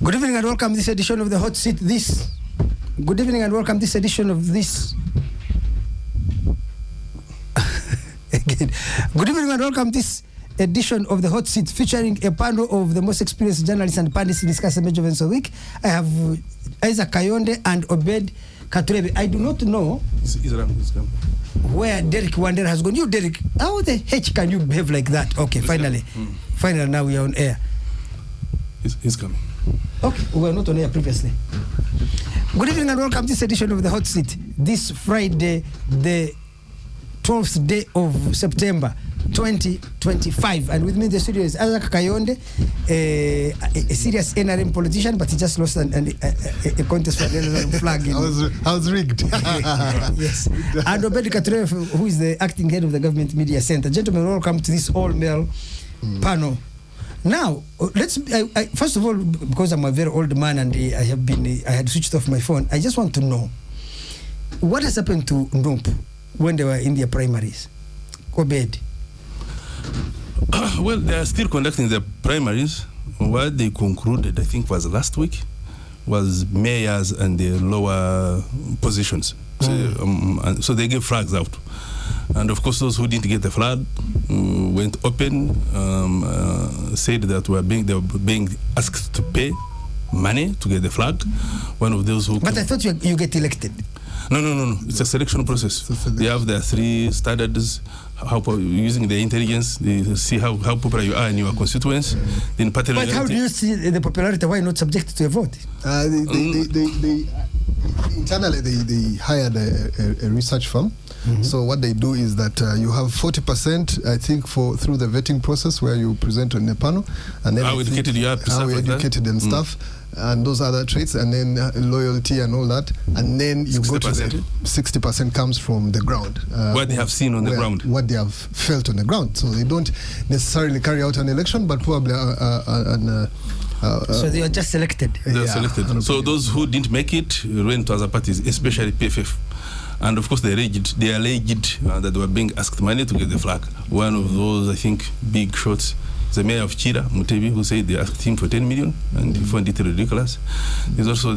Good evening and welcome this edition of the Hot Seat. Good evening and welcome this edition of this. Again. Good evening and welcome this edition of the Hot Seat, featuring a panel of the most experienced journalists and panelists discussing major events of the week. I have Isaac Kayonde and Obed Katurebe. I do not know where Derek Wandera has gone. You, Derek, how the heck can you behave like that? Okay, finally. Finally, now we are on air. He's coming. Okay, we were not on air previously. Good evening and welcome to this edition of the Hot Seat. This Friday, the 12th day of September 2025. And with me in the studio is Isaac Kayonde, a serious NRM politician, but he just lost a contest for the NRM flag. I was rigged. Yes. And Obed Katurebe, who is the acting head of the Government Media Center. Gentlemen, welcome to this all-male panel. Now, first of all, because I'm a very old man and I had switched off my phone, I just want to know what has happened to NUP when they were in their primaries. Obed. Well, they are still conducting their primaries. What they concluded, I think, was last week, was mayors and the lower positions. So they gave flags out. And of course, those who didn't get the flag went open, said that they were being asked to pay money to get the flag. One of those who... But I thought you get elected. No. It's a selection process. They have their 3 standards, using the intelligence, they see how popular you are in your constituents. Then but how do you see the popularity? Why not subject to a vote? Internally, they hired a research firm. So what they do is that you have 40%, I think, through the vetting process where you present on the panel, and then how educated you are, how educated and stuff, and those other traits, and then loyalty and all that, and then you 60%. Go to the 60% comes from the ground. What they have seen on the ground. What they have felt on the ground. So they don't necessarily carry out an election, but probably so they are just selected. They are selected. So those who didn't make it went to other parties, especially PFF. And of course, they alleged that they were being asked money to get the flag. One of those, I think, big shots is the mayor of Chira, Mutebi, who said they asked him for 10 million and he found it ridiculous. There's also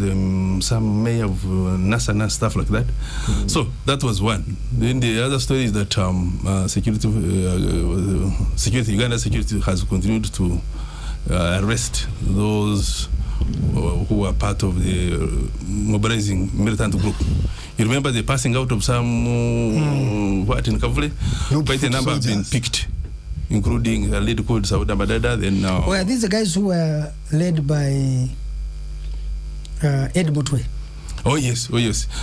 some mayor of NASA and stuff like that. So that was one. Then the other story is that Uganda security has continued to arrest those who are part of the mobilizing militant group. You remember the passing out of some what in Kavule? Quite a number have been picked, including a lady called Sauda Madada. Then now, well, these are guys who were led by Ed Mutwe. Oh yes.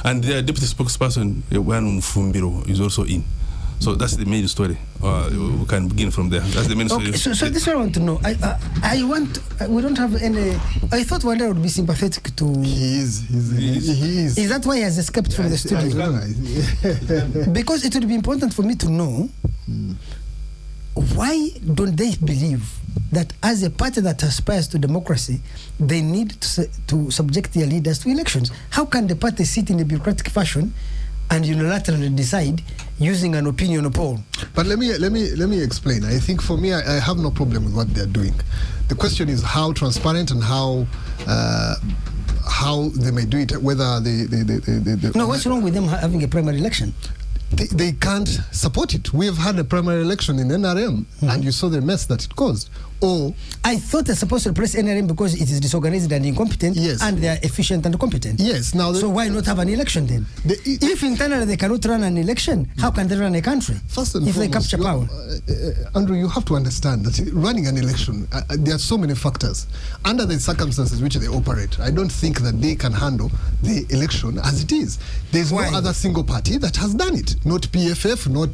And their deputy spokesperson, Wan Mfumbiro, is also in. So that's the main story. We can begin from there. That's the main story. So this is what I want to know. We don't have any... I thought Wanda would be sympathetic to... He is. Is that why he has escaped from the studio? Because it would be important for me to know why don't they believe that as a party that aspires to democracy, they need to subject their leaders to elections? How can the party sit in a bureaucratic fashion and unilaterally decide using an opinion poll? But let me explain. I think for me, I have no problem with what they're doing. The question is how transparent and how they may do it. Whether no, what's wrong with them having a primary election? They can't support it. We have had a primary election in NRM, and you saw the mess that it caused. Or I thought they're supposed to replace NRM because it is disorganized and incompetent, and they are efficient and competent. Yes. Now, so why not have an election then? If internally they cannot run an election, how can they run a country? First and if foremost, they capture power, Andrew, you have to understand that running an election, there are so many factors. Under the circumstances which they operate, I don't think that they can handle the election as it is. There's no other single party that has done it. Not PFF, not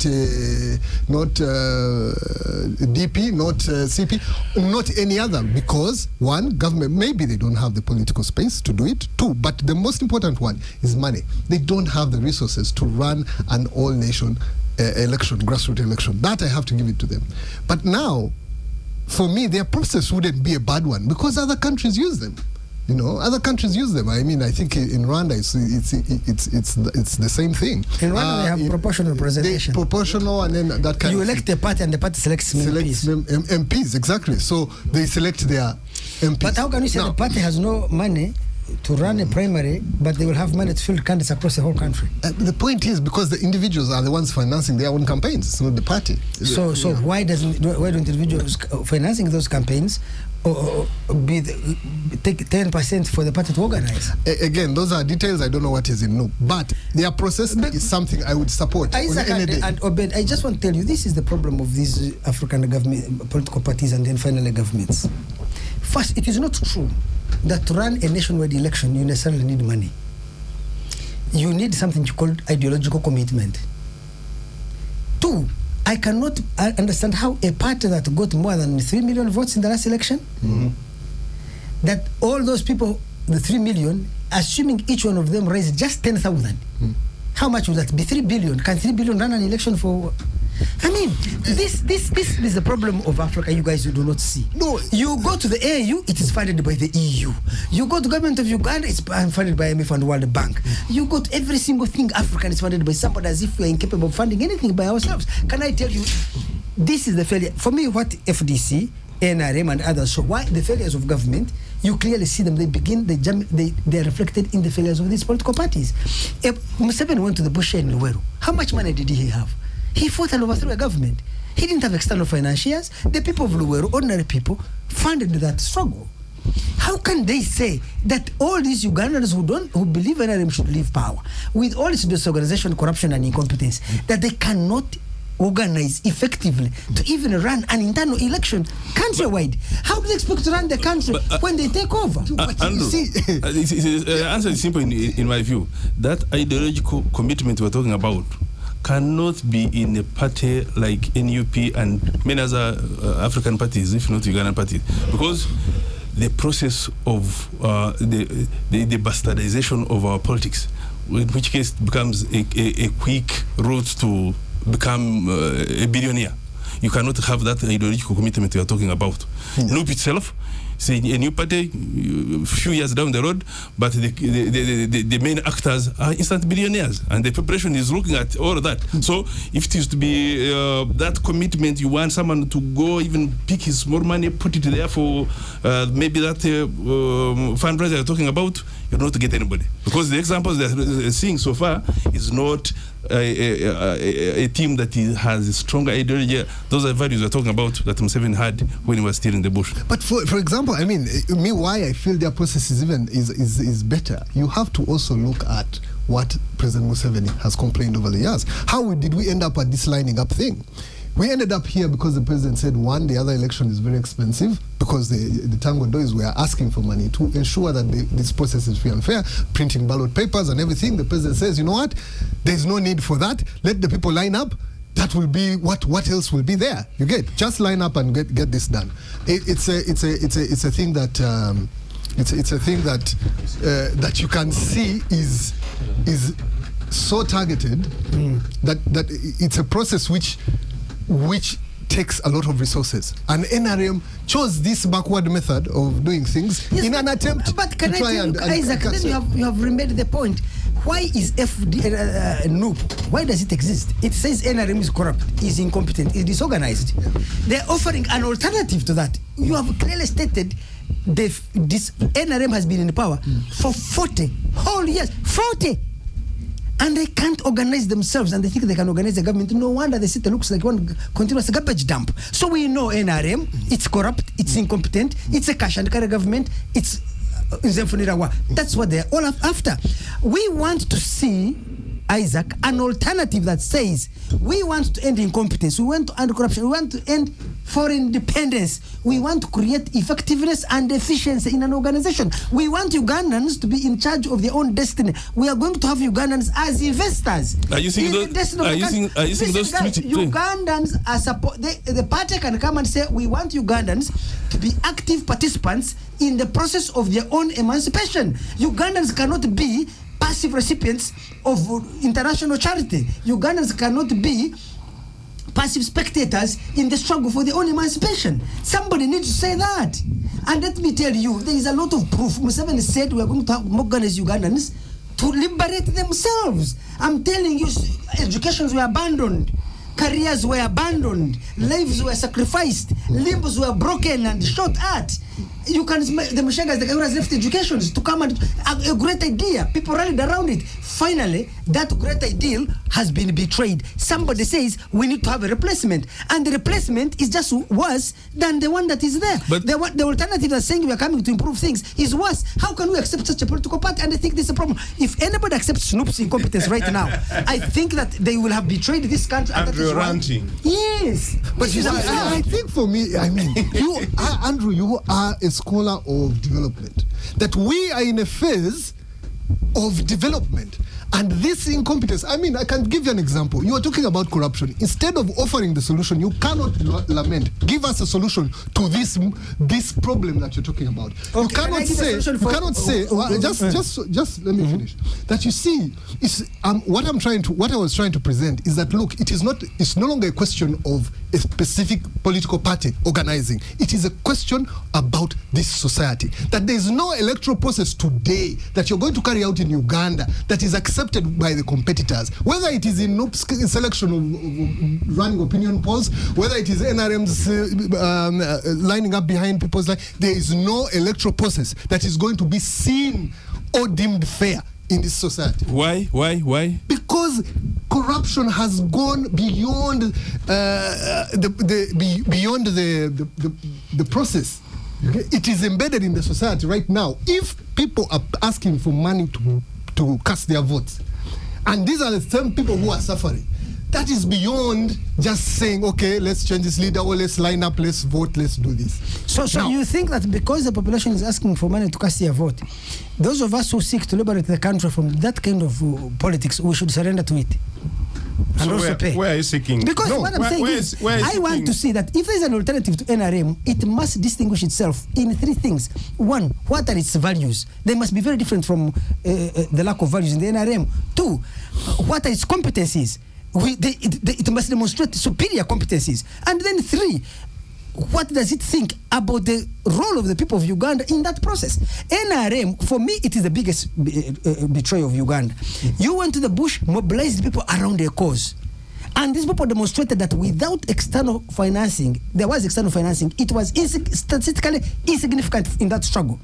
DP, not CP. Not any other, because one, government, maybe they don't have the political space to do it. 2, but the most important one is money. They don't have the resources to run an all-nation election, grassroots election. That I have to give it to them. But now, for me, their process wouldn't be a bad one because other countries use them. You know, other countries use them. I mean, I think in Rwanda it's the same thing. In Rwanda they have proportional representation. Proportional, and then that kind you of elect a party and the party selects MPs. MPs, exactly. So they select their MPs. But how can you say the party has no money to run a primary, but they will have money to field candidates across the whole country? The point is, because the individuals are the ones financing their own campaigns, it's not the party. So why don't individuals financing those campaigns take 10% for the party to organize? Again, those are details. I don't know what is in no, but their process is something I would support. Isaac and Obed, I just want to tell you, this is the problem of these African government, political parties, and then finally governments. First, it is not true that to run a nationwide election you necessarily need money. You need something called ideological commitment. Two, I cannot understand how a party that got more than 3 million votes in the last election, that all those people, the 3 million, assuming each one of them raised just 10,000, how much would that be? 3 billion. Can 3 billion run an election for? I mean, this is the problem of Africa you guys do not see. No. You go to the AU, it is funded by the EU. You go to government of Uganda, it's funded by IMF and World Bank. You go to every single thing African is funded by somebody, as if we are incapable of funding anything by ourselves. Can I tell you, this is the failure. For me, what FDC, NRM and others show, why the failures of government, you clearly see them. They are reflected in the failures of these political parties. Museveni went to the bush in Luweru. How much money did he have? He fought and overthrew a government. He didn't have external financiers. The people of Luweru, ordinary people, funded that struggle. How can they say that all these Ugandans who believe NRM should leave power, with all its disorganization, corruption, and incompetence, that they cannot organize effectively to even run an internal election countrywide? How do they expect to run the country when they take over? Andrew, the answer is simple in my view. That ideological commitment we're talking about cannot be in a party like NUP and many other African parties, if not Ugandan parties, because the process of the bastardization of our politics, in which case it becomes a quick route to become a billionaire. You cannot have that ideological commitment you are talking about. NUP itself, say a new party, a few years down the road, but the main actors are instant billionaires, and the preparation is looking at all of that. So if it is to be that commitment, you want someone to go even pick his small money, put it there for maybe that fundraiser you're talking about, you're not to get anybody. Because the examples they're seeing so far is not a team that has a stronger ideology. Those are values we're talking about that Museveni had when he was still in the bush. But for example, I mean, why I feel their process is better. You have to also look at what President Museveni has complained over the years. How did we end up at this lining up thing? We ended up here because the president said, one, the other election is very expensive, because the Tango Doys were asking for money to ensure that this process is free and fair, printing ballot papers and everything. The president says, you know what, there's no need for that. Let the people line up. That will be what else will be there. You get, just line up and get this done. It's a thing that it's a thing that you can see is so targeted that it's a process which takes a lot of resources, and NRM chose this backward method of doing things in an attempt but can to try and Isaac, then you have remade the point. Why is NUP? Why does it exist? It says NRM is corrupt, is incompetent, is disorganized. They're offering an alternative to that. You have clearly stated this NRM has been in power for 40 whole years. 40! And they can't organize themselves, and they think they can organize the government. No wonder the city looks like one continuous garbage dump. So we know NRM, it's corrupt, it's incompetent, it's a cash and carry government, it's that's what they're all after. We want to see, Isaac, an alternative that says we want to end incompetence, we want to end corruption, we want to end foreign dependence, we want to create effectiveness and efficiency in an organization. We want Ugandans to be in charge of their own destiny. We are going to have Ugandans as investors. Are you seeing those? Ugandans are the party can come and say we want Ugandans to be active participants in the process of their own emancipation. Ugandans cannot be passive recipients of international charity. Ugandans cannot be passive spectators in the struggle for their own emancipation. Somebody needs to say that. And let me tell you, there is a lot of proof. Museveni said we are going to organize Ugandans to liberate themselves. I'm telling you, educations were abandoned. Careers were abandoned, lives were sacrificed, limbs were broken and shot at. You can the Mushagas, the guy who has left education to come and a great idea. People rallied around it. Finally, that great ideal has been betrayed. Somebody says we need to have a replacement, and the replacement is just worse than the one that is there. But the alternative that's saying we are coming to improve things is worse. How can we accept such a political party? And I think this is a problem. If anybody accepts Snoop's incompetence right now, I think that they will have betrayed this country. Andrew ranting. Yes, but I think for me, I mean, Andrew, you are a scholar of development. That we are in a phase of development. And this incompetence, I mean, I can give you an example. You are talking about corruption. Instead of offering the solution, you cannot lament. Give us a solution to this problem that you're talking about. Okay, you cannot say. Just let me finish. That you see, what I was trying to present is that look, it's no longer a question of a specific political party organizing. It is a question about this society. That there is no electoral process today that you're going to carry out in Uganda that is accepted by the competitors, whether it is in selection of running opinion polls, whether it is NRM's lining up behind people's life. There is no electoral process that is going to be seen or deemed fair in this society. Why? Because corruption has gone beyond the process. Okay? It is embedded in the society right now. If people are asking for money to cast their votes, and these are the same people who are suffering, that is beyond just saying, okay, let's change this leader, or let's line up, let's vote, let's do this. So now, you think that because the population is asking for money to cast their vote, those of us who seek to liberate the country from that kind of politics, we should surrender to it? And so also pay. Where are you seeking? Because what I'm saying is, I want to see that if there is an alternative to NRM, it must distinguish itself in three things. One, what are its values? They must be very different from the lack of values in the NRM. Two, what are its competencies? It must demonstrate superior competencies. And then three, what does it think about the role of the people of Uganda in that process? NRM, for me, it is the biggest betrayal of Uganda. You went to the bush, mobilized people around a cause. And these people demonstrated that without external financing, there was external financing, it was statistically insignificant in that struggle.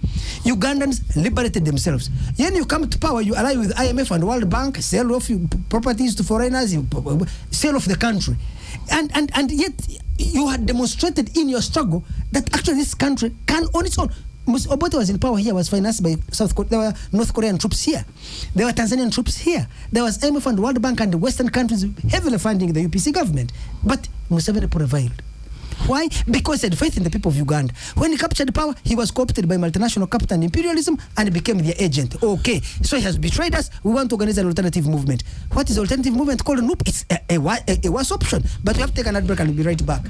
Ugandans liberated themselves. When you come to power, you ally with IMF and World Bank, sell off properties to foreigners, sell off the country. And yet, you had demonstrated in your struggle that actually this country can on its own. Obote was in power here, was financed by South Korea. There were North Korean troops here. There were Tanzanian troops here. There was IMF and World Bank and the Western countries heavily funding the UPC government. But Museveni prevailed. Why? Because he had faith in the people of Uganda. When he captured power, he was co-opted by multinational capital and imperialism and became their agent. Okay, so he has betrayed us. We want to organize an alternative movement. What is alternative movement called? Nope, it's a worse option. But we have to take an ad break and we'll be right back.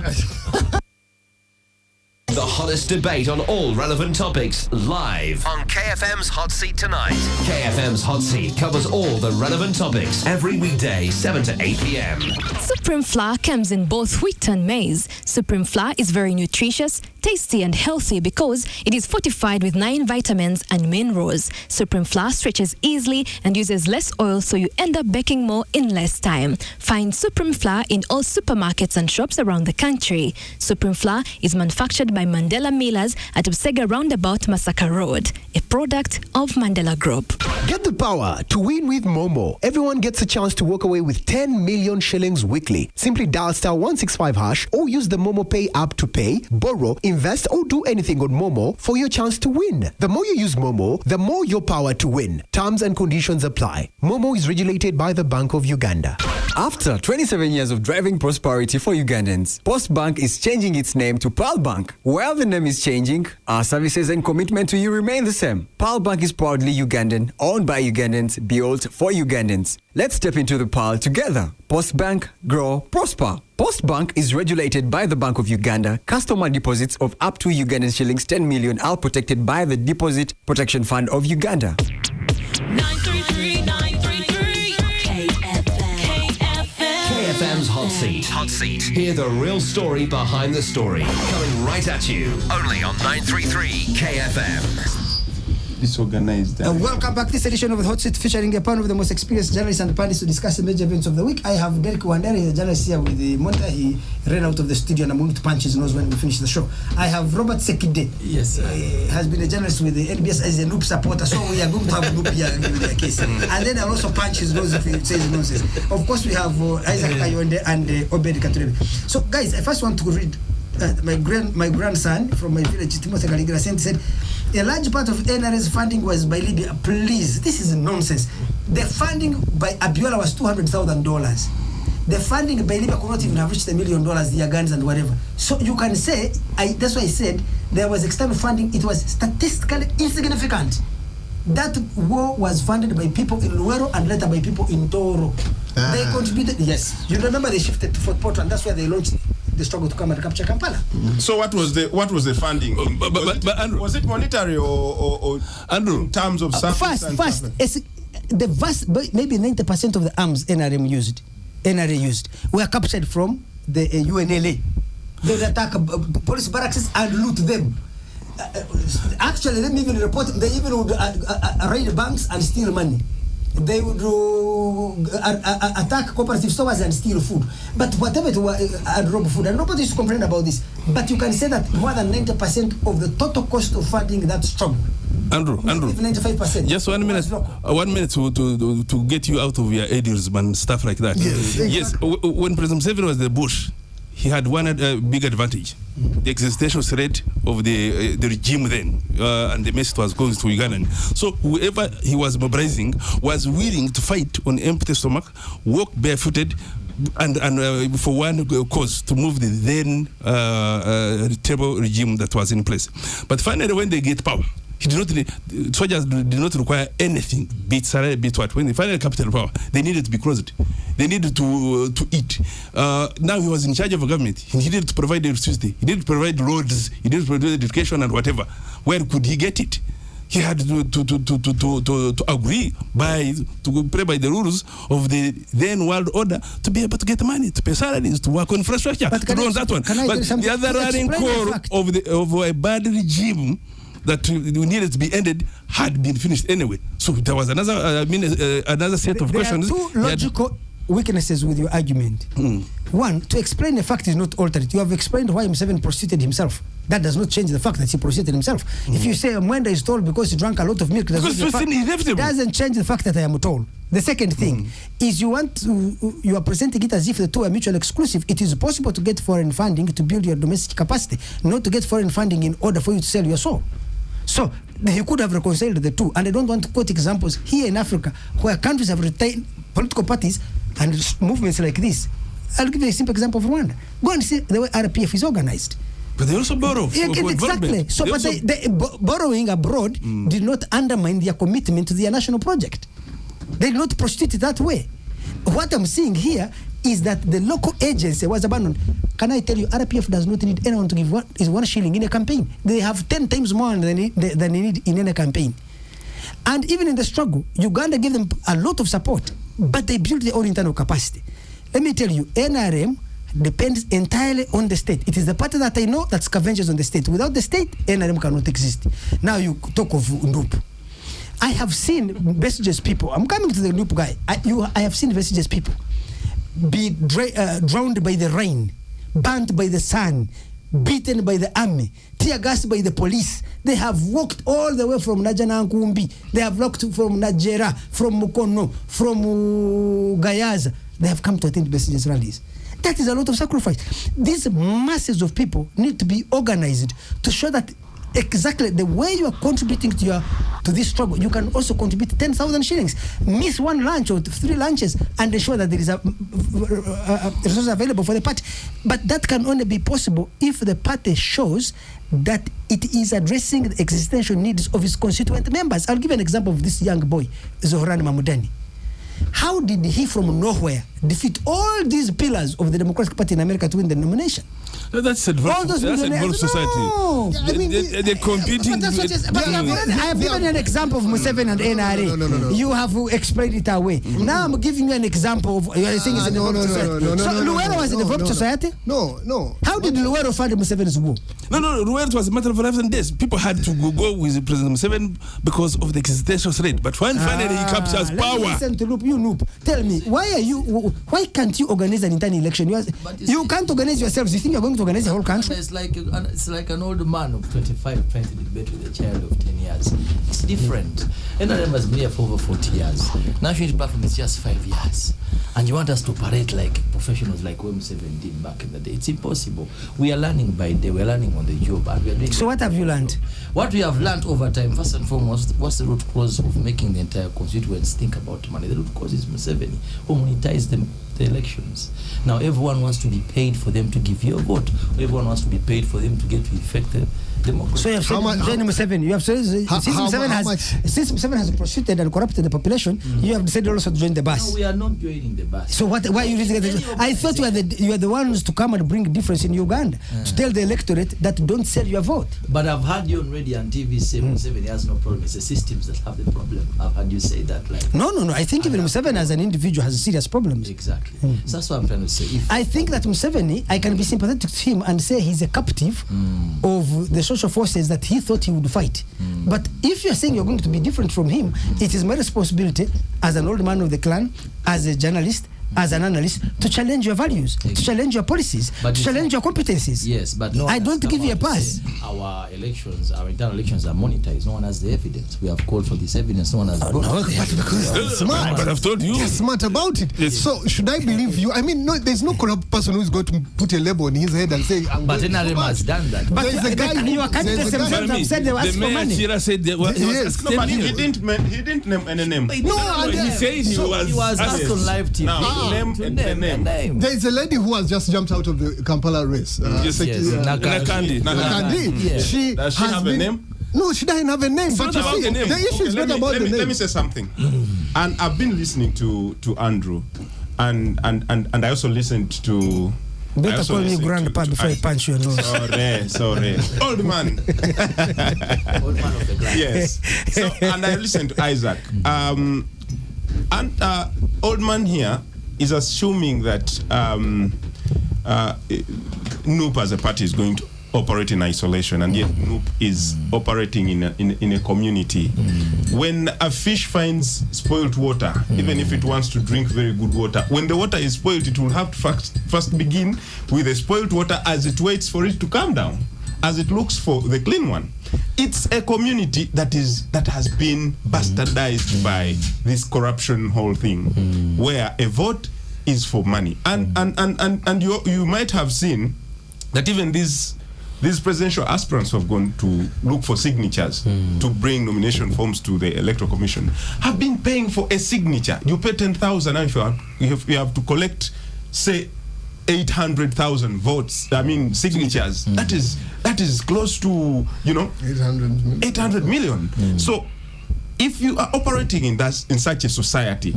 The hottest debate on all relevant topics live on KFM's Hot Seat tonight. KFM's Hot Seat covers all the relevant topics every weekday, 7 to 8 p.m. Supreme Flour comes in both wheat and maize. Supreme Flour is very nutritious, tasty and healthy because it is fortified with 9 vitamins and minerals. Supreme Flour stretches easily and uses less oil, so you end up baking more in less time. Find Supreme Flour in all supermarkets and shops around the country. Supreme Flour is manufactured by Mandela Millers at Busega Roundabout, Masaka Road, a product of Mandela Group. Get the power to win with Momo. Everyone gets a chance to walk away with 10 million shillings weekly. Simply dial *165# or use the Momo Pay app to pay, borrow, invest or do anything on Momo for your chance to win. The more you use Momo, the more your power to win. Terms and conditions apply. Momo is regulated by the Bank of Uganda. After 27 years of driving prosperity for Ugandans, Postbank is changing its name to Pearl Bank. While the name is changing, our services and commitment to you remain the same. Pearl Bank is proudly Ugandan, owned by Ugandans, built for Ugandans. Let's step into the Pearl together. Postbank, grow, prosper. Postbank is regulated by the Bank of Uganda. Customer deposits of up to Ugandan shillings 10 million are protected by the Deposit Protection Fund of Uganda. 933 933 KFM. KFM's Hot Hotseat. Hotseat. Hear the real story behind the story. Coming right at you. Only on 933 KFM. Disorganized. Welcome back to this edition of the Hot Seat, featuring a panel of the most experienced journalists and panelists to discuss the major events of the week. I have Derek Wandere, the journalist here with the monitor. He ran out of the studio and I'm going to punch his nose when we finish the show. I have Robert Sekide. Yes, has been a journalist with the NBS as a Loop supporter, so we are going to have a Loop here in their case. And then I'll also punch his nose if he says nonsense. Of course, we have Isaac Kayonde and Obed Katurebe. So, guys, I first want to read my grandson from my village, Timothy Kaligira, said, a large part of NRA's funding was by Libya. Please, this is nonsense. The funding by Abiola was $200,000. The funding by Libya could not even have reached $1 million, the guns and whatever. So you can say, that's why I said there was external funding. It was statistically insignificant. That war was funded by people in Luero and later by people in Toro. They contributed, yes. You remember they shifted to Fort Portal, and that's where they launched the struggle to come and capture Kampala. So what was the funding? But Andrew, was it monetary or Andrew, in terms of first, the vast, maybe 90% of the arms NRA used were captured from the UNLA. They would attack police barracks and loot them. Actually, let me even report, they even would raid banks and steal money. They would attack cooperative stores and steal food. But whatever it was, and rob food. And nobody used to complain about this. But you can say that more than 90% of the total cost of funding that struggle. Andrew, 95%. Just 1 minute. 1 minute to get you out of your ideas and stuff like that. Yes. When President Museveni was the Bush, he had one big advantage: the existential threat of the regime then, and the message was going to Uganda. So whoever he was mobilizing was willing to fight on empty stomach, walk barefooted, and for one cause, to move the then terrible regime that was in place. But finally, when they get power, soldiers did not require anything, be it salary, be it what. When they finally captured power, they needed to be clothed. They needed to eat. Now he was in charge of a government. He needed to provide electricity. He needed to provide roads. He needed to provide education and whatever. Where could he get it? He had to agree to play by the rules of the then world order to be able to get money, to pay salaries, to work on infrastructure, to do on that one. But the other running core of a bad regime that we needed to be ended had been finished anyway. So there was another set of questions. There are two logical weaknesses with your argument. One, to explain the fact is not altered. You have explained why Museveni prostituted himself. That does not change the fact that he prostituted himself. If you say Mwenda is told because he drank a lot of milk, doesn't change the fact that I am told. The second thing is you are presenting it as if the two are mutually exclusive. It is possible to get foreign funding to build your domestic capacity, not to get foreign funding in order for you to sell your soul. So he could have reconciled the two. And I don't want to quote examples here in Africa where countries have retained political parties and movements like this. I'll give you a simple example of Rwanda. Go and see the way RPF is organized. But they also borrow. Exactly. So, borrowing abroad did not undermine their commitment to their national project. They did not prostitute it that way. What I'm seeing here is that the local agency was abandoned. Can I tell you, RPF does not need anyone to give one shilling in a campaign. They have 10 times more than they need in any campaign. And even in the struggle, Uganda gave them a lot of support, but they built their own internal capacity. Let me tell you, NRM depends entirely on the state. It is the party that I know that scavenges on the state. Without the state, NRM cannot exist. Now you talk of Ndup. I have seen messages people. I'm coming to the Ndup guy. I have seen messages people be drowned by the rain, burnt by the sun, beaten by the army, tear gassed by the police. They have walked all the way from Najana Nkumbi. They have walked from Najera, from Mukono, from Gayaza. They have come to attend messages rallies. That is a lot of sacrifice. These masses of people need to be organized to show that exactly the way you are contributing to this struggle, you can also contribute 10,000 shillings. Miss one lunch or 3 lunches and ensure that there is a resource available for the party. But that can only be possible if the party shows that it is addressing the existential needs of its constituent members. I'll give an example of this young boy, Zohran Mamudani. how did he from nowhere defeat all these pillars of the Democratic Party in America to win the nomination? That's advanced society. No. They're competing. But I have given you an example of Museveni and NRA. No. You have explained it away. Now I'm giving you an example of you are saying it's a developed society. So Luwero was a developed society? No. How did Luwero fund Museveni's war? No. Luwero was a matter of life and death. People had to go with President Museveni because of the existential threat. But when finally he captures power. Listen to Loop. You Loop. Tell me, why can't you organize an internal election? You can't organize yourselves. You think you're going to organize the whole country? It's like an old man of 25 trying to debate with a child of 10 years. It's different. NRM has been here for over 40 years. National Unity Platform is just 5 years. And you want us to operate like professionals like M7 did back in the day. It's impossible. We are learning by day. We are learning on the job. And we are doing. So what have you learned? What we have learned over time, first and foremost, what's the root cause of making the entire constituents think about money? The root cause is Museveni, who monetized the elections. Now everyone wants to be paid for them to give you a vote. Everyone wants to be paid for them to get to effect democracy. So you have said Museveni. You have said since Museveni has prostituted and corrupted the population, you have decided also to join the bus. No, we are not joining the bus. So why are you using it? I thought you are the ones to come and bring difference in Uganda to tell the electorate that don't sell your vote. But I've heard you on radio and TV say Museveni has no problem. It's the systems that have the problem. I've heard you say that. No. I think even Museveni as an individual has serious problems. Exactly. So that's what I'm trying to say. I think that Museveni, I can be sympathetic to him and say he's a captive of the social forces that he thought he would fight. But if you're saying you're going to be different from him, it is my responsibility as an old man of the clan, as a journalist, as an analyst, to challenge your values, to challenge your policies, to challenge your competencies. Yes, but no, I don't give you a pass. Our internal elections are monetized. No one has the evidence. We have called for this evidence. No one has brought it. Because they're smart. But I've told you. They're smart about it. Yes. So should I believe you? I mean, no, there's no corrupt person who's going to put a label on his head and say, but NRM has done that. But there's a guy your candidates themselves have said they were asking for money. Chira said they were Yes. No, but he didn't name any name. No, he said he was asked on live TV. Now, name. There is a lady who has just jumped out of the Kampala race. Nakandi. She Does she have a name? No, she doesn't have a name. It's But not you about see, the name. the issue is not about the name. Let me say something. And I've been listening to Andrew, and I also listened to. Better call me grandpa before I punch your nose. Sorry. Old man. Old man of the glass. Yes. So, and I listened to Isaac. Old man here is assuming that NUP as a party is going to operate in isolation, and yet NUP is operating in a community. When a fish finds spoiled water, even if it wants to drink very good water, when the water is spoiled, it will have to first begin with the spoiled water as it waits for it to come down, as it looks for the clean one. It's a community that has been bastardized by this corruption whole thing, where a vote is for money. And you might have seen that even these presidential aspirants who have gone to look for signatures to bring nomination forms to the Electoral Commission have been paying for a signature. You pay 10,000 and you have to collect, say, 800,000 votes. I mean signatures. That is close to 800 million. So if you are operating in such a society,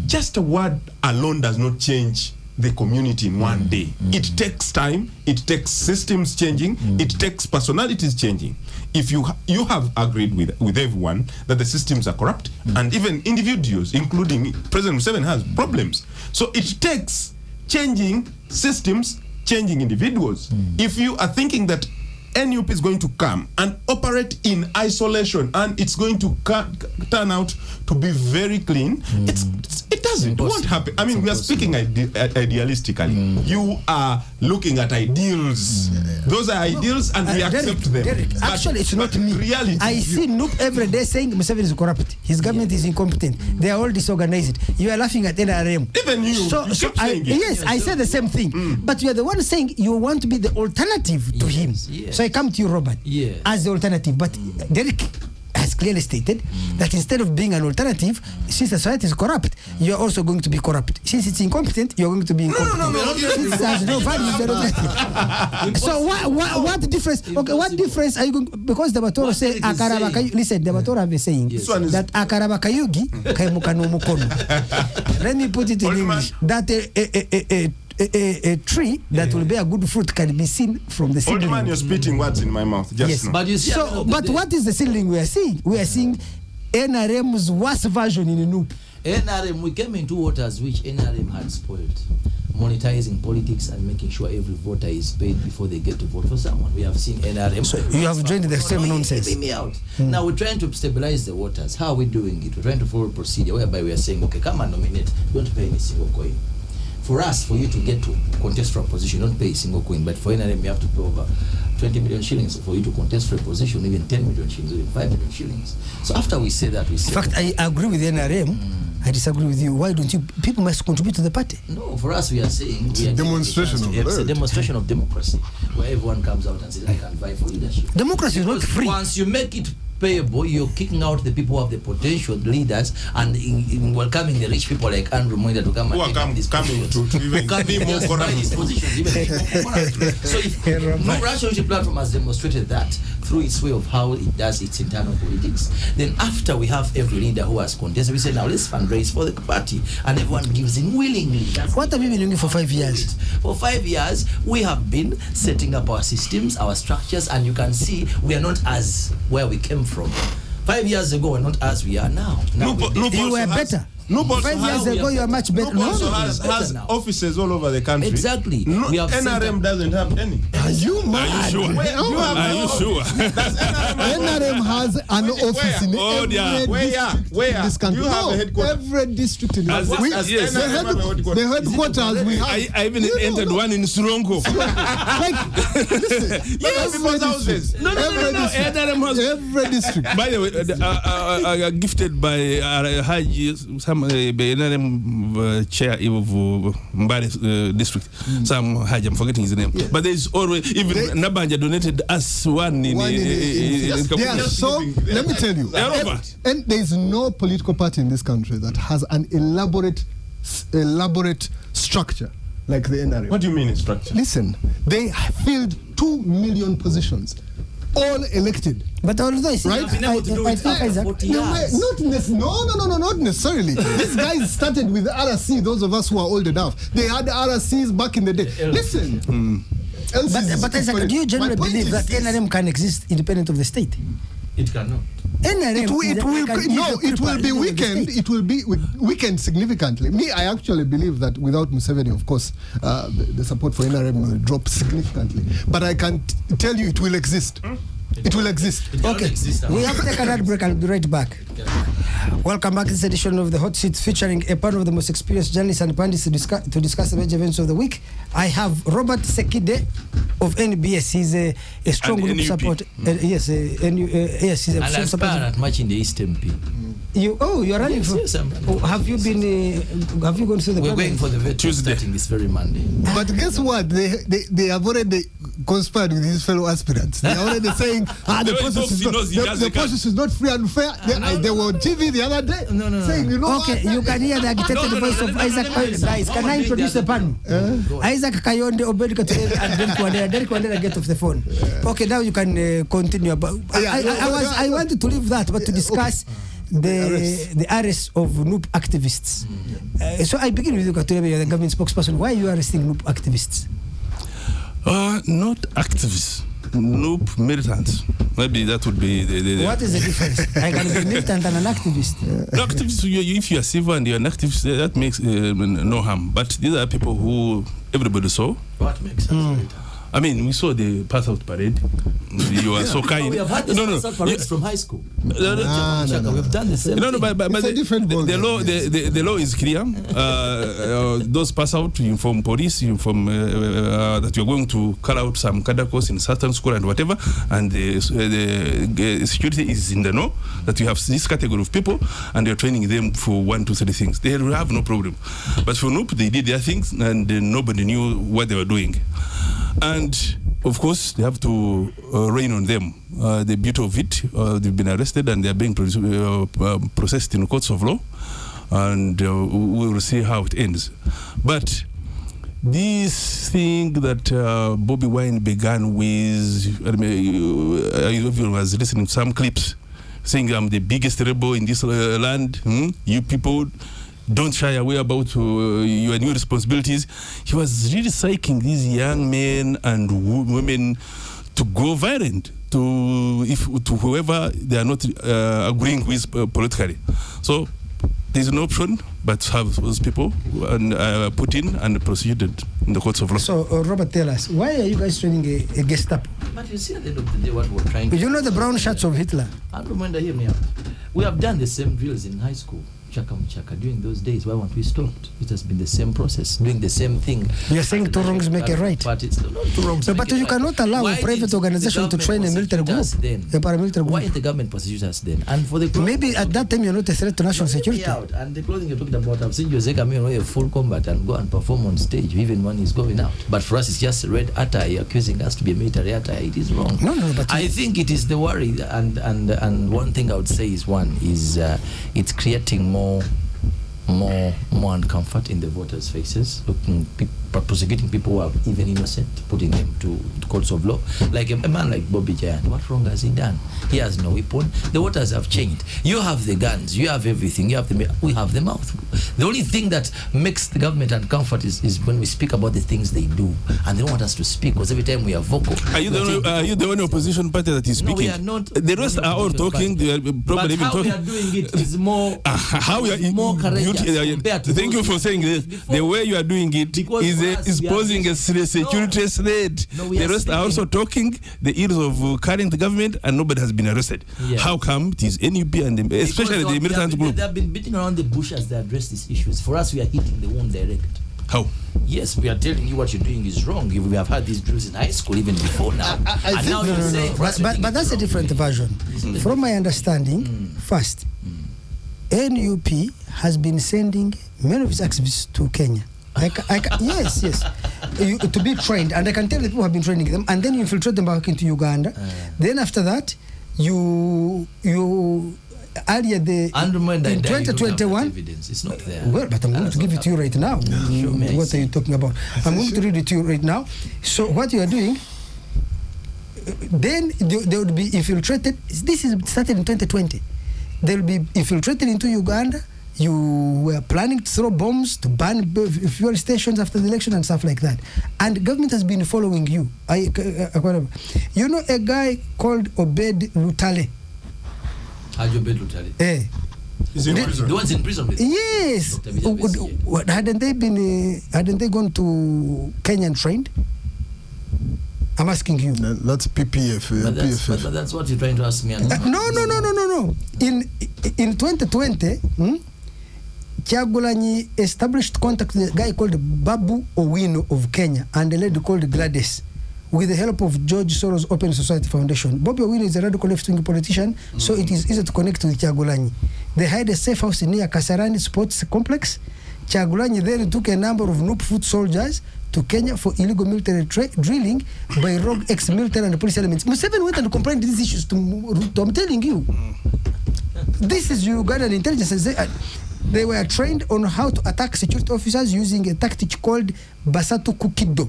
just a word alone does not change the community in one day. It takes time, it takes systems changing, it takes personalities changing. If you have agreed with everyone that the systems are corrupt, and even individuals, including President Museveni, has problems. So it takes changing systems, changing individuals. If you are thinking that NUP is going to come and operate in isolation and it's going to turn out to be very clean, it doesn't. It won't happen. I mean, we are speaking idealistically. You are looking at ideals. Those are ideals, and we accept them. Derek, actually, it's not me. Reality. I see NUP every day saying Museveni is corrupt. His government is incompetent. They are all disorganized. You are laughing at NRM. Even you. Yes, I say the same thing. But you are the one saying you want to be the alternative to him. Yes. So I come to you, Robert, as the alternative. But Derek has clearly stated that instead of being an alternative, since the society is corrupt, you're also going to be corrupt. Since it's incompetent, you're going to be incompetent. Since it has no values, you're not. So what difference? Okay, what difference are you going? Because the Batoro say Akarabakayugi. Listen, the Batoro have a saying that Akarabakayugi kaimuka no mukono. Let me put it in English. That a tree that will bear good fruit can be seen from the seedling. Old man, you're spitting words in my mouth. Just Yes, now. But you see, so, but what is the seedling we are seeing? We are seeing NRM's worst version in Nup. NRM, we came into waters which NRM had spoiled. Monetizing politics and making sure every voter is paid before they get to vote for someone. We have seen NRM. So you have joined the extreme nonsense. Hear me out. Now we're trying to stabilize the waters. How are we doing it? We're trying to follow a procedure whereby we are saying, okay, come and nominate. Don't pay any single coin. For us, for you to get to contest for a position, don't pay a single coin. But for NRM, you have to pay over 20 million shillings for you to contest for a position, even 10 million shillings, even 5 million shillings. So after we say that, we say... In fact, I agree with NRM. I disagree with you. Why don't you? People must contribute to the party. No, for us, we are saying... It's a demonstration of It's a that. demonstration of democracy, where everyone comes out and says, I can vie for leadership. Democracy is not Because free. Once you make it payable, you're kicking out the people who have the potential leaders and in welcoming the rich people like Andrew Moida to come Who and are take up these coming positions. to even Who come be and more just buy corrupt. these positions, even more corrupt. So if no Rational platform has demonstrated that through its way of how it does its internal politics, then after we have every leader who has contested, we say now let's fundraise for the party, and everyone gives in willingly. That's What have you been doing for 5 years? For 5 years, we have been setting up our systems, our structures, and you can see we are not as where we came from. 5 years ago, we're not as we are now. Now You were better. Nup also 5 years has- ago, you are much better. Nup also No, has, better has now. offices all over the country. Exactly. No, We have set NRM up- doesn't have any. Are you mad? Are you sure? Where- you have Are you sure? NRM has an office in Oh, every yeah. district Where? in this country. You have a headquarter. Every district in As- this country. as- yes. The headquarters we have. I even entered one in Surongo. Like, listen, Yes, people's houses. No. NRM has. every district. By the way, gifted by Haji, some NRM chair of Mbale district. Some Haji, I'm forgetting his name. But there is always, even Nabanja donated us one in Yeah, so let me tell you, They're over. and there is no political party in this country that has an elaborate structure like the NRM. What do you mean it's structure? Listen, they filled 2 million positions, all elected. But although I see, Right? I think Isaac, Not necessarily. These guys started with RSC, those of us who are old enough. They had RSCs back in the day. Listen. but Isaac, do you generally believe that NRM can exist independent of the state? It cannot. NRM It will be weakened. It will be weakened significantly. Me, I actually believe that without Museveni, of course, the support for NRM will drop significantly. But I can tell you, it will exist. It will exist. Okay, we have to take another break and be right back. Welcome back to this edition of the Hot Seat, featuring a panel of the most experienced journalists and pundits to discuss the major events of the week. I have Robert Sekide of NBS. He's a strong And group NUP. support. Yes, yes, he's a And strong aspire supporter. at much in the East MP. You're running Yes, for. yes, I'm running. Have you been? Have you gone through the? We're primary? going for the veto Tuesday. starting this very Monday. But guess what? They have already conspired with his fellow aspirants. They're already saying, The the way process he is not, knows he does the the process is not free and fair. They were on TV the other day saying, you know Okay, what? you can hear the agitated voice of Isaac. Guys, can I introduce the panel? Isaac Kayonde, Obed Katore, and Derek Wandera. Derek Wandera, get off the phone. Okay, now you can continue. But I wanted to leave that, but to discuss the arrest of NUP activists. So I begin with you, Katore, you're the government spokesperson. Why are you arresting NUP activists? Not activists. NUP militants. Maybe that would be the What is the difference? I can be militant and an activist. No, activists, if you are civil and you're an activist, that makes no harm. But these are people who everybody saw. What makes sense? I mean, we saw the pass out parade. You are so kind. We have had this pass-out parades from high school. Chaka, we've done the same thing. But It's a different ball the game. law, the law is clear. Those pass out from police, from that you're going to call out some cadre course in certain school and whatever, and the security is in the know that you have this category of people and you're training them for 1, 2, 3 things. They will have no problem. But for NUP, they did their things and nobody knew what they were doing. And of course, they have to rain on them. The beauty of it, they've been arrested and they're being processed in courts of law, and we will see how it ends. But this thing that Bobby Wine began with, everyone was listening to some clips saying, I'm the biggest rebel in this land. You people don't shy away about your new responsibilities. He was really psyching these young men and women to go violent to whoever they are not agreeing with politically. So there's no option but to have those people put in and prosecuted in the courts of law. So, Robert, tell us, why are you guys training a Gestapo? But you see, at the end of the day, what we're trying to You know the brown shirts of Hitler? I remember, hear me out. We have done the same drills in high school. Chaka Mchaka. During those days, why weren't we stopped? It has been the same process, doing the same thing. You're saying two wrongs make a right. But it's not two wrongs. No, but you cannot allow a private organization to train a military group, a paramilitary group. Why did the government prosecute us then? And for the maybe at that time you're not a threat to national security. And the clothing you're talking about, I've seen Jose Camilo wear full combat and go and perform on stage, even when he's going out. But for us, it's just red attire, accusing us to be a military attire. It is wrong. No, but I think it is the worry, and one thing I would say is it's creating more uncomfort in the voters' faces, prosecuting people who are even innocent, putting them to courts of law. Like a man like Bobby Giant, what wrong has he done? He has no weapon. The voters have changed. You have the guns, you have everything, we have the mouth. The only thing that makes the government uncomfortable is when we speak about the things they do, and they don't want us to speak, because every time we are vocal. Are you the only opposition party that is speaking? No, we are not. The rest are all talking. They are probably even talking. But how we are doing it is more. How we are more courageous. Thank you for saying this. The way you are doing it is posing a security threat. The rest are also talking the ears of current government, and nobody has been arrested. Yeah. How come it is NUP and especially the militant group? They have been beating around the bush as they address these issues. For us, we are hitting the wound direct. How? Yes, we are telling you what you're doing is wrong. We have had these drills in high school even before now. But that's a different version. From my understanding, first, NUP has been sending many of its activists to Kenya. Yes, to be trained, and I can tell that people have been training them, and then you infiltrate them back into Uganda. Then after that, you earlier in 2021. It's not there. Well, but I'm going to give it to you right now. What are you talking about? I'm going to read it to you right now. So what you are doing, then they would be infiltrated. This is started in 2020. They will be infiltrated into Uganda. You were planning to throw bombs, to ban fuel stations after the election and stuff like that. And the government has been following you. You know a guy called Obed Lutale? Obed Lutale? Is in prison. The one's in prison with yes. Hadn't they gone to Kenya and trained? I'm asking you. That's PPF. But that's what you're trying to ask me. No. In 2020, Kyagulanyi established contact with a guy called Babu Owino of Kenya and a lady called Gladys, with the help of George Soros Open Society Foundation. Bobby Owino is a radical left-wing politician, so it is easy to connect with Kyagulanyi. They hired a safe house near Kasarani Sports Complex. Kyagulanyi then took a number of Nup foot soldiers to Kenya for illegal military drilling by rogue ex-military and police elements. Museveni went and complained these issues to I'm telling you. This is Ugandan intelligence. They were trained on how to attack security officers using a tactic called Basatu Kukido.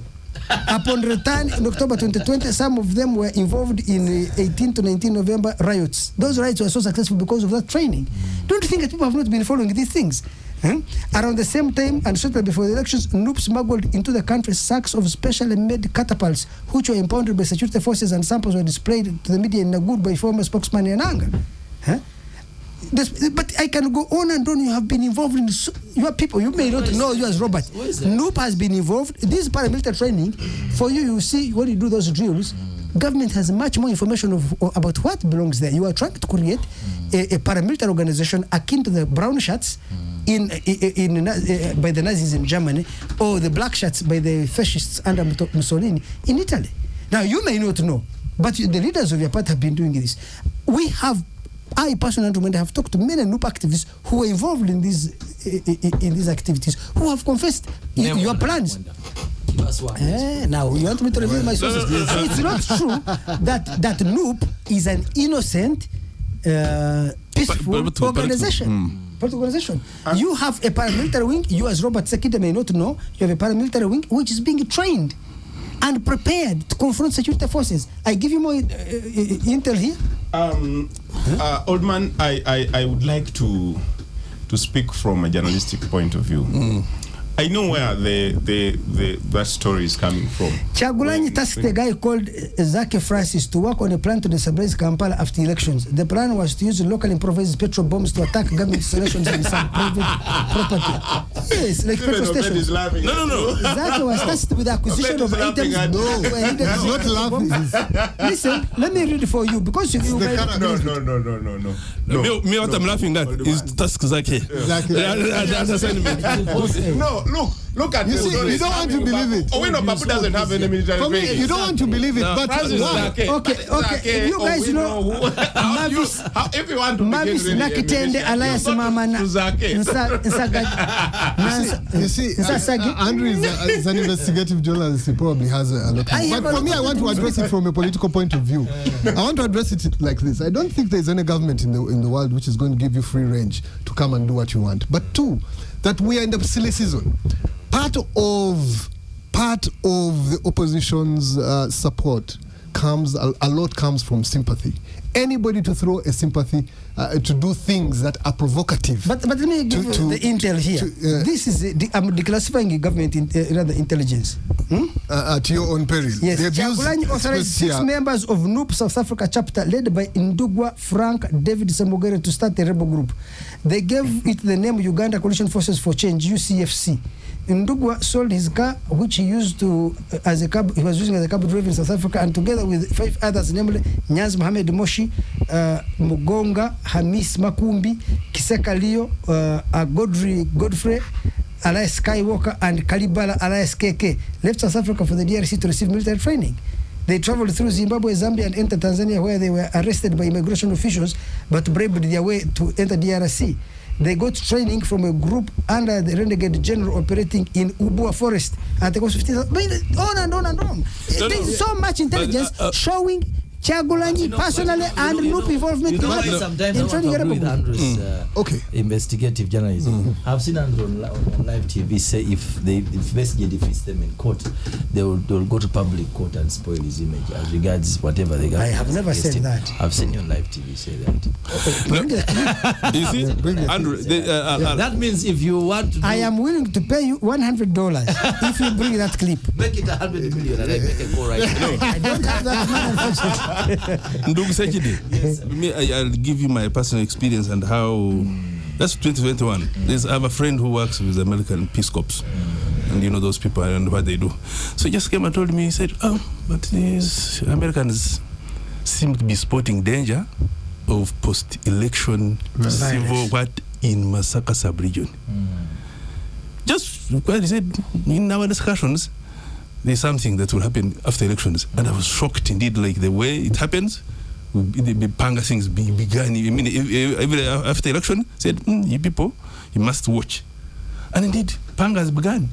Upon return in October 2020, some of them were involved in 18 to 19 November riots. Those riots were so successful because of that training. Don't you think that people have not been following these things? Around the same time, and shortly before the elections, Nup smuggled into the country sacks of specially made catapults, which were impounded by security forces, and samples were displayed to the media in Nagud by former spokesman Yananga. But I can go on and on. You have been involved in your people. You may not know you as Robert. Nup has been involved. This paramilitary training, for you see when you do those drills, government has much more information about what belongs there. You are trying to create a paramilitary organization akin to the brown shirts by the Nazis in Germany, or the black shirts by the fascists under Mussolini in Italy. Now you may not know, but the leaders of your party have been doing this. I personally have talked to many Nup activists who were involved in these activities, who have confessed your plans. Give us one. Now you want me to reveal my sources? It's not true that NUP is an innocent, peaceful organization. Political organization. You have a paramilitary wing. You, as Robert Sekida may not know, you have a paramilitary wing which is being trained and prepared to confront security forces. I give you more intel here. Old man, I would like to speak from a journalistic point of view. I know where that story is coming from. Chagulanyi tasked a guy called Zaki Francis to work on a plan to destabilize Kampala after elections. The plan was to use local improvised petrol bombs to attack government installations and some private property. Yes, like petrol stations. No. Zaki was tasked with the acquisition of items. He's not laughing. Listen, let me read it for you because you might not believe it. No. Me, what I'm laughing at is task Zaki. No, look at You see, you don't want to believe it. Owino Babu doesn't have any military For me, training. you don't want to believe it, but why? Okay. You guys know Mavis. If you want to Mavis Nakitende Alliance Mamana. You see, Andrew is an investigative journalist. He probably has a lot. But for me, I want to address it from a political point of view. I want to address it like this. I don't think there's any government in the world which is going to give you free range to come and do what you want. But two, that we are in the silly season. Part of the opposition's support a lot comes from sympathy. Anybody to throw a sympathy to do things that are provocative. But let me give you the intel here. This is I'm declassifying government rather intelligence. At your own peril. Yes. Chagulanyi authorized 6 members of NUP South Africa chapter led by Ndugwa Frank David Samugere to start a rebel group. They gave it the name Uganda Coalition Forces for Change, UCFC. Ndugwa sold his car, which he used to he was using as a cab driver in South Africa, and together with 5 others, namely Nyaz Mohamed Moshi, Mugonga, Hamis Makumbi, Kiseka Leo, Godfrey, alias Skywalker, and Kalibala, alias KK, left South Africa for the DRC to receive military training. They traveled through Zimbabwe, Zambia, and entered Tanzania, where they were arrested by immigration officials, but braved their way to enter DRC. They got training from a group under the renegade general operating in Ubua Forest at the cost of 50,000. On and on and on. There's so much intelligence showing Chagulanyi personally and NUP involvement in training a rebel group. Investigative journalism. I've seen Andrew on live TV say if Besige defeats them in court, they'll go to public court and spoil his image as regards whatever they got. I have never said that. I've seen you on live TV say that. You see, Andrew, that means if you want to I am willing to pay you $100 if you bring that clip. Make it 100 million and I make a call right now. I don't have that money, unfortunately. Ndugu Sekidi, I'll give you my personal experience and how that's 2021. I have a friend who works with the American Peace Corps, and you know those people and what they do. So he just came and told me, he said, but these Americans seem to be spotting danger of post-election civil war in Masaka sub-region. Just what he said in our discussions, there's something that will happen after elections, and I was shocked indeed, like the way it happens. The Panga things began. I mean, every after election, said, "You people, you must watch," and indeed, Pangas began.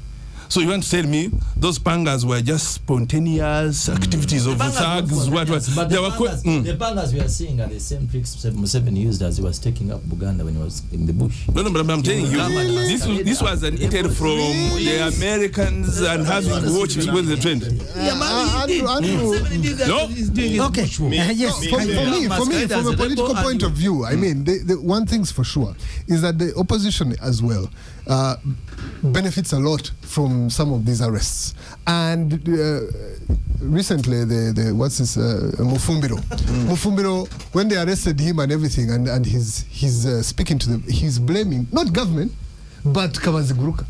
So you want to tell me those Pangas were just spontaneous activities of thugs? But the Pangas we are seeing are the same tricks Museveni used as he was taking up Buganda when he was in the bush. No, but I'm telling you, this was an intel from the Americans and having watched with the trend. No. Okay. Yes. For me, from a political point of view, I mean, the one thing's for sure is that the opposition as well benefits a lot from some of these arrests. And recently, Mufumbiro. Mufumbiro, when they arrested him and everything, and he's speaking to them, he's blaming not government, but Kawaziguruka.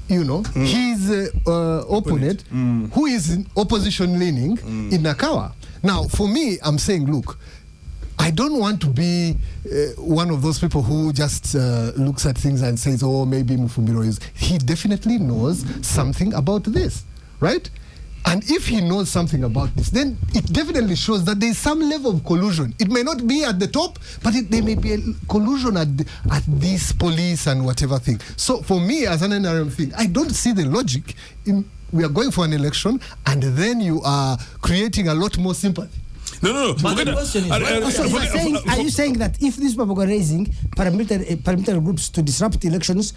You know, his opponent, who is in opposition leaning in Nakawa. Now, for me, I'm saying, look, I don't want to be one of those people who just looks at things and says, oh, maybe Mufumbiro is. He definitely knows something about this, right? And if he knows something about this, then it definitely shows that there is some level of collusion. It may not be at the top, but there may be a collusion at this police and whatever thing. So for me, as an NRM thing, I don't see the logic in we are going for an election, and then you are creating a lot more sympathy. No. But the question is, are you saying that if these people are raising paramilitary groups to disrupt elections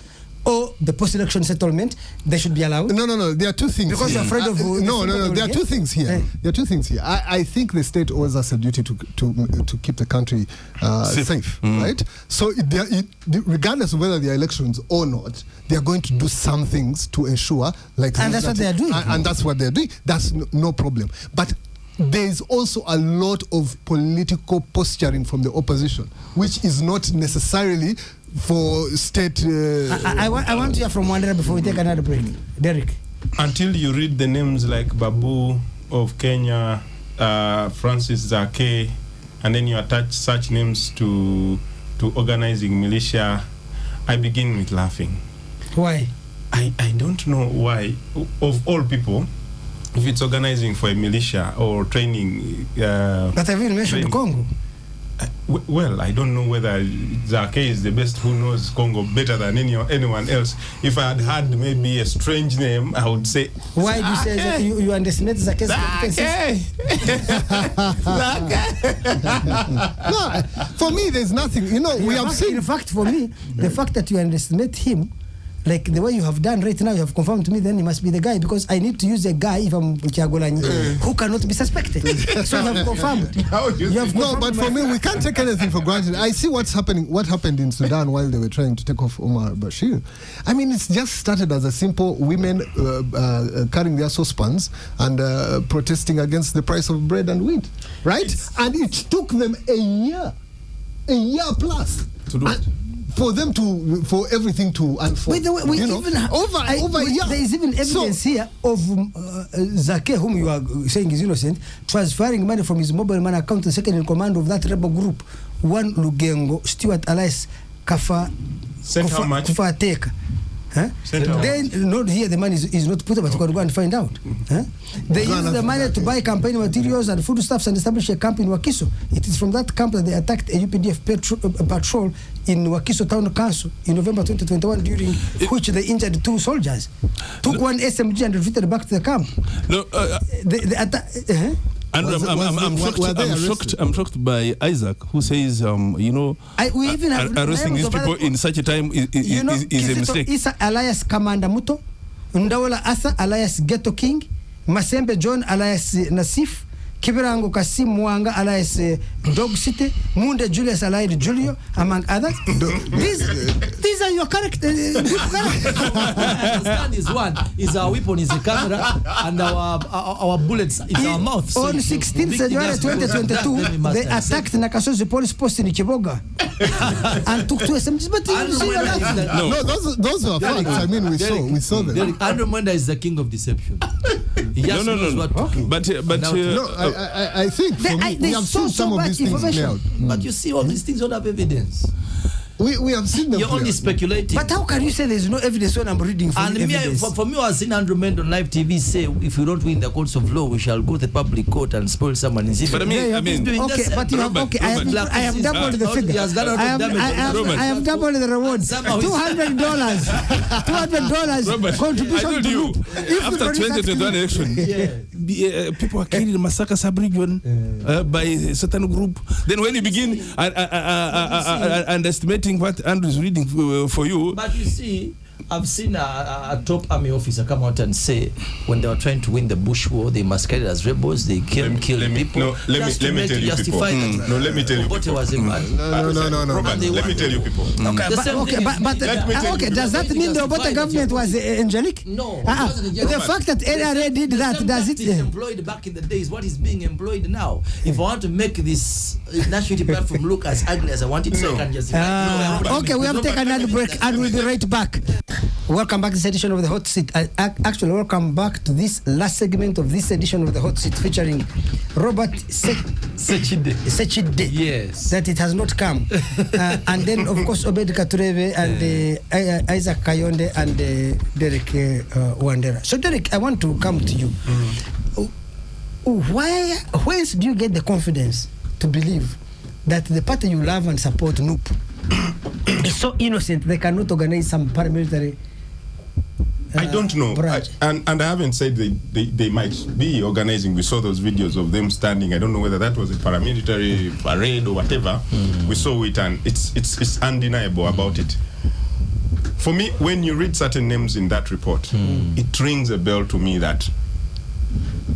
or the post-election settlement, they should be allowed? No. There are two things. Because here. you're afraid of. No. There are two things here. There are two things here. I think the state owes us a duty to keep the country safe, right? So regardless of whether there are elections or not, they are going to do some things to ensure, like, and that's what they are doing. And that's what they're doing. That's no problem. But there is also a lot of political posturing from the opposition, which is not necessarily for state. I want to hear from Wandera before we take another break. Derek. Until you read the names like Babu of Kenya, Francis Zake, and then you attach such names to organizing militia, I begin with laughing. Why? I don't know why, of all people, if it's organizing for a militia or training. But I've even mentioned Congo. Well, I don't know whether Zake is the best who knows Congo better than anyone else. If I had had maybe a strange name, I would say. Why do you say that you underestimate Zake's competencies? No, for me, there's nothing. We have seen. In fact, for me, the fact that you underestimate him, like the way you have done right now, you have confirmed to me, then he must be the guy, because I need to use a guy, if I'm Chagolanyi, who cannot be suspected. So you have confirmed. No, but for me, we can't take anything for granted. I see what happened in Sudan while they were trying to take off Omar Bashir. I mean, it's just started as a simple women carrying their saucepans and protesting against the price of bread and wheat, right? And it took them a year plus to do it. For everything to unfold. Wait, over a year. There is even evidence here of Zake, whom you are saying is innocent, transferring money from his mobile money account to the second in command of that rebel group, one Lugengo, Stuart Alice Kufateka. Then not here the money is not put up, but you can go and find out. They use the money to buy campaign materials and foodstuffs and establish a camp in Wakiso. It is from that camp that they attacked a UPDF patrol in Wakiso Town Council in November 2021, during which they injured 2 soldiers, took one SMG and retreated back to the camp. No, and I'm shocked by Isaac, who says, we even have arresting these people in such a time is a mistake. Isa alias Commander Muto, Ndawola Asa alias Ghetto King, Masembe John alias Nasif, Kibirango Kasim Mwanga alias Dog City, Munde Julius alias Julio, among others. These are your characters. Understand is one is our weapon is the camera, and our bullets is our mouth. So on 16th January 2022, they attacked Nakasozi police post in Kiboga and took 2 SMGs. But you see, no, those are facts. I mean, we saw them. Andrew Mwenda is the king of deception. He just knows what to do. But I think we have seen some of these things play out. But you see, all these things don't have evidence. We have seen them. You're only speculating. But how can you say there's no evidence when I'm reading from evidence? For me, I was seen Andrew Mend on live TV say, if we don't win the courts of law, we shall go to the public court and spoil someone. But I mean, okay, but you have, okay, I have doubled the figure. I have doubled the reward. $200 contribution to Loop. After 2021 election, people are killed in Masaka sub-region by a certain group. Then when you begin underestimating what Andrew is reading for you. But you see, I've seen a top army officer come out and say, when they were trying to win the Bush War, they masqueraded as rebels, they killed people. No, let me tell you people. No, let me tell you people. No. Robert, let me tell you people. Okay, does that mean the Obote government was angelic? No. The fact that NRA did that, does it? Employed back in the days, what is being employed now? If I want to make this nationality platform look as ugly as I want it, so I can just. Okay, we have to take another break and we'll be right back. Welcome back to this edition of the Hot Seat. Actually, welcome back to this last segment of this edition of the Hot Seat, featuring Robert Sechide. Yes. That it has not come. And then, of course, Obed Katurebe and Isaac Kayonde and Derek Wandera. So, Derek, I want to come to you. Whence do you get the confidence to believe that the party you love and support, NUP, is so innocent they cannot organize some paramilitary I don't know. branch? And I haven't said they might be organizing. We saw those videos of them standing. I don't know whether that was a paramilitary parade or whatever. We saw it, and it's undeniable about it. For me, when you read certain names in that report, it rings a bell to me that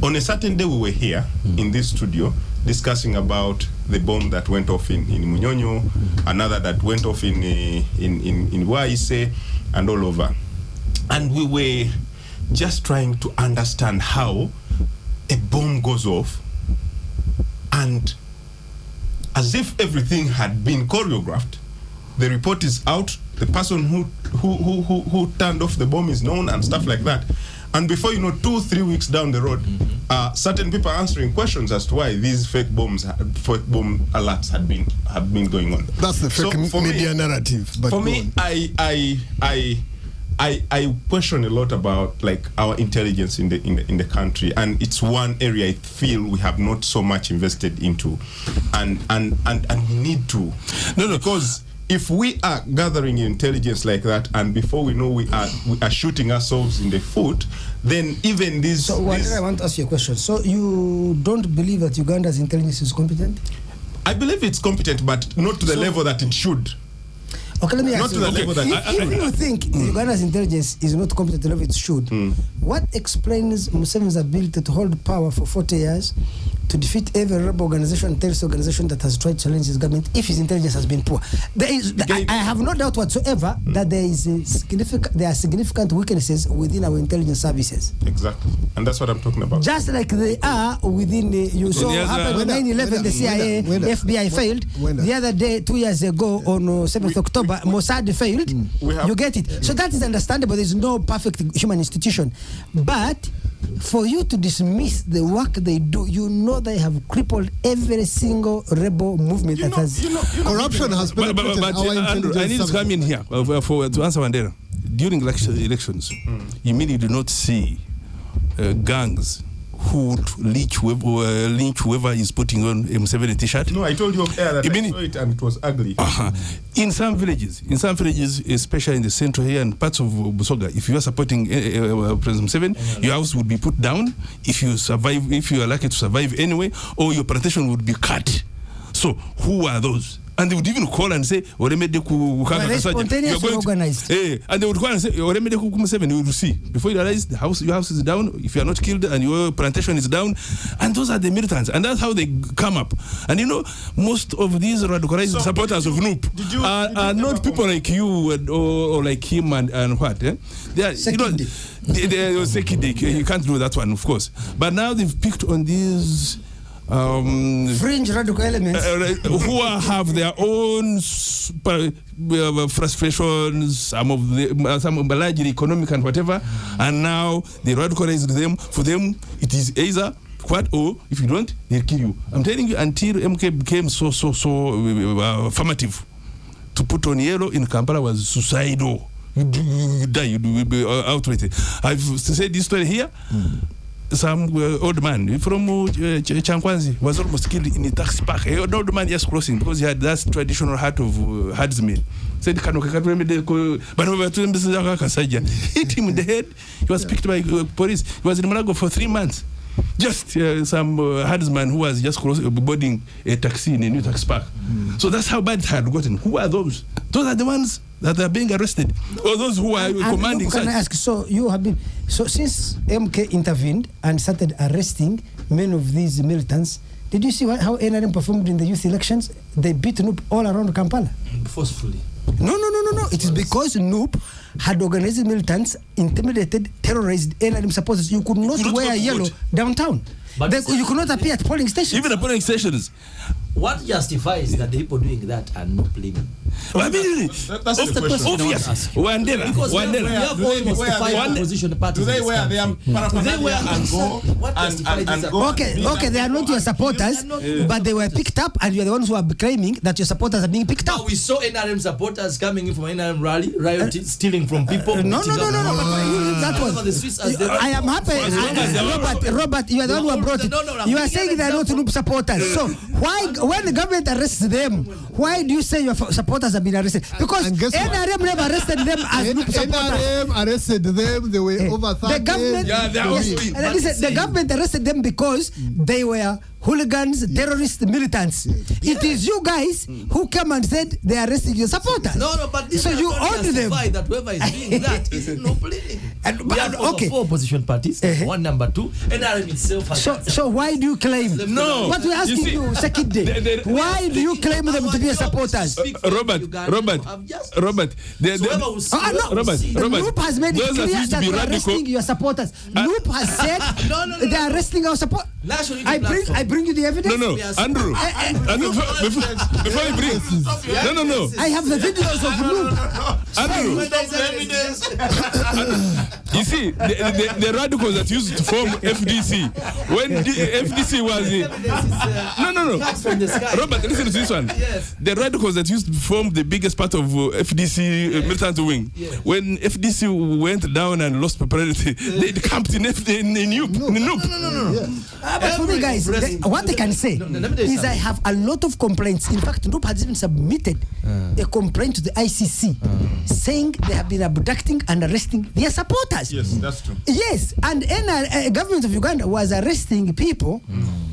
on a certain day we were here in this studio discussing about the bomb that went off in Munyonyo, another that went off in Waise, and all over. And we were just trying to understand how a bomb goes off, and as if everything had been choreographed, the report is out, the person who turned off the bomb is known, and stuff like that. And before you know, 2-3 weeks down the road, certain people are answering questions as to why these fake bomb alerts have been going on. That's the fake media narrative. But for me, I question a lot about like our intelligence in the country, and it's one area I feel we have not so much invested into, and we need to. Because if we are gathering intelligence like that, and before we know we are shooting ourselves in the foot, then even these. So I want to ask you a question. So you don't believe that Uganda's intelligence is competent? I believe it's competent, but not to the level that it should. Okay, let me ask you. If you think Uganda's intelligence is not competent to the level it should, what explains Museveni's ability to hold power for 40 years, to defeat every rebel organization, terrorist organization that has tried to challenge his government, if his intelligence has been poor? I have no doubt whatsoever that there are significant weaknesses within our intelligence services. Exactly, and that's what I'm talking about. Just like they are within you saw what happened when 9/11, the CIA, FBI failed. The other day, 2 years ago, on 7th October, Mossad failed. You get it. So that is understandable. There is no perfect human institution, but for you to dismiss the work they do, you know they have crippled every single rebel movement that has. Corruption has penetrated our intelligence. I need to come in here to answer Wandera. During elections, you mean you do not see gangs who would lynch whoever is putting on a M7 t-shirt? No, I told you off air that I saw it and it was ugly. In some villages, especially in the central here and parts of Busoga, if you are supporting President M7, your house would be put down if you are lucky to survive anyway, or your plantation would be cut. So who are those? And they would even call and say, spontaneous or organized. And they would call and say, you will see. Before you realize your house is down, if you are not killed and your plantation is down, and those are the militants. And that's how they come up. And you know, most of these radicalized supporters of NUP are not people like you or like him and what. They are, you can't do that one, of course. But now they've picked on these fringe radical elements who have their own frustrations, some largely economic and whatever, and now they radicalize them. For them, it is either what, or if you don't, they'll kill you. I'm telling you, until MK became so affirmative, to put on yellow in Kampala was suicidal. You die, you will be outright. I've said this story here. Some old man from Chankwanzi was almost killed in a taxi park. An old man just crossing because he had that traditional hat of herdsmen. Said, hit him in the head. He was picked by police. He was in Malago for 3 months. Just some herdsman who was just boarding a taxi in a new taxi park. So that's how bad it had gotten. Who are those? Those are the ones that are being arrested, or those who are commanding. Can I ask? So you have been since MK intervened and started arresting many of these militants. Did you see how NRM performed in the youth elections? They beat NUP all around Kampala. Forcefully. No. It is because NUP had organized militants, intimidated, terrorized NRM supporters. You could not wear yellow downtown. You could not appear at polling stations. Even at polling stations. What justifies that the people doing that are not blaming? I mean, that's the question. Obvious. Because we have almost 5 opposition parties. Do they wear their paraphernalia and go and go? Okay, they are not your supporters, but they were picked up, and you are the ones who are claiming that your supporters are being picked up. We saw NRM supporters coming in from NRM rally, rioting, stealing from people. No. That was. I am happy. Robert, you are the one who brought it. You are saying they are not NUP supporters. So why when the government arrests them, why do you say your supporters have been arrested? Because And guess what? NRM never arrested them as group supporters. NRM arrested them. They were over 30. The government, Yeah, they are yes, also in. and listen, the government arrested them because they were hooligans, terrorists, militants. It is you guys who came and said they are arresting your supporters. No, but this so you own owned them. that whoever is doing that is no bleeding. And- We have okay. 4 opposition parties. One, number 2, NRM itself has. So why do you claim? No, What we're asking you see, you, Sekide, why do you claim them to be your supporters? Robert, Robert, Robert, Robert, Loop has made it those that clear used to that be we are radical. arresting your supporters. Loop has said No. they are arresting our support. National I platform. bring you the evidence. No, Andrew, Andrew, before you bring, no, I have the videos of Loop. Andrew, you see, the radicals that used to form FDC, when the FDC was no, Facts from the sky. Robert, listen to this one. Yes. The radicals that used to form the biggest part of FDC militant wing, when FDC went down and lost popularity, they camped in Noop. But for me, guys, what I can say let me tell you is I have a lot of complaints. In fact, Noop has even submitted a complaint to the ICC saying they have been abducting and arresting their supporters. Yes, that's true. Yes, and government of Uganda was arresting people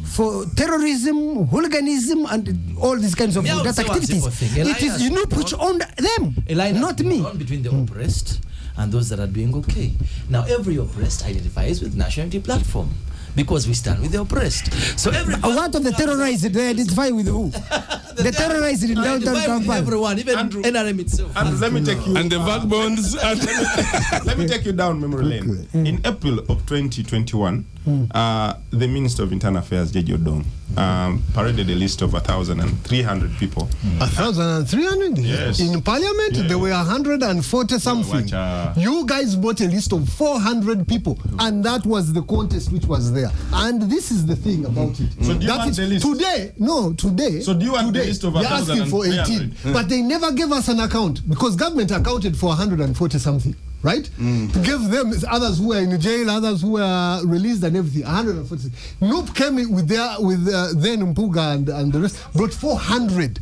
for terrorism, hooliganism, and all these kinds of Yeah, I would that say one activities. simple thing. It is Noop which owned them, not me. Between the oppressed and those that are doing okay. Now, every oppressed identifies with National Unity Platform because we stand with the oppressed. So every What of the terrorized? They identify with who? The terrorized in downtown Kampala. everyone, even Andrew. NRM itself. And let me take you. And the backbones. Let me take you down memory lane. In April of 2021, the Minister of Internal Affairs, J.J. Odom, paraded a list of 1,300 people. 1,300? Yes. In Parliament, there were 140 something. You guys bought a list of 400 people, and that was the contest which was there. And this is the thing about it. So do you That want is- the list? Today. So do you want the today, list of they're asking for 18, 1,300? but they never gave us an account because government accounted for 140 something. Right? To give them others who were in jail, others who were released and everything. 140. Noop came in with then Mpuga and the rest, brought 400.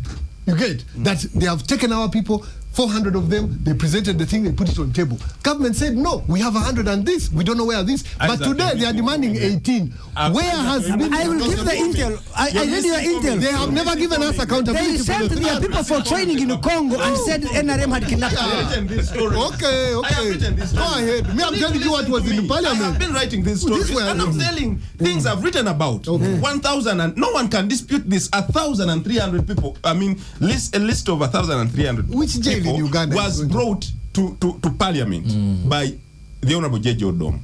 You get that they have taken our people. 400 of them, they presented the thing, they put it on table. Government said, no, we have 100 and this, we don't know where this. But today they are demanding 18. Where has been... I will give the intel. I read your intel. They have never given us accountability. They sent their people for training in Congo and said NRM had kidnapped I have them. written this story. Okay. I have written this story. Go ahead. Me, I'm telling you what was in the I Parliament. have been writing this story, This way and I'm telling things I've written about. 1,000, and no one can dispute this. 1,300 people. I mean, a list of 1,300. Which jail in people Uganda was brought to Parliament by the Honorable J.J. Odom,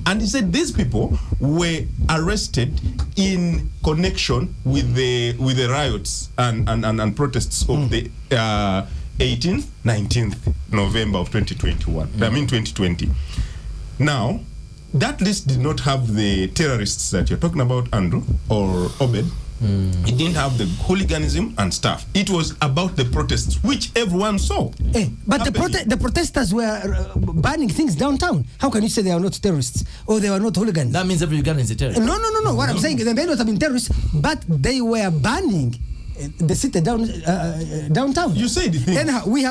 and he said these people were arrested in connection with the riots and protests of the 18th, 19th November of 2021. I mean 2020. Now, that list did not have the terrorists that you're talking about, Andrew or Obed. It didn't have the hooliganism and stuff. It was about the protests, which everyone saw. But the protesters were burning things downtown. How can you say they are not terrorists or they were not hooligans? That means every Ugandan is a terrorist. No. What I'm saying, they may not have been terrorists, but they were burning the city downtown. You said the thing. Anyhow, we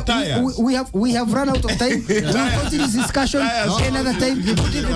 have run out of time. We will continue this discussion another time. Good evening.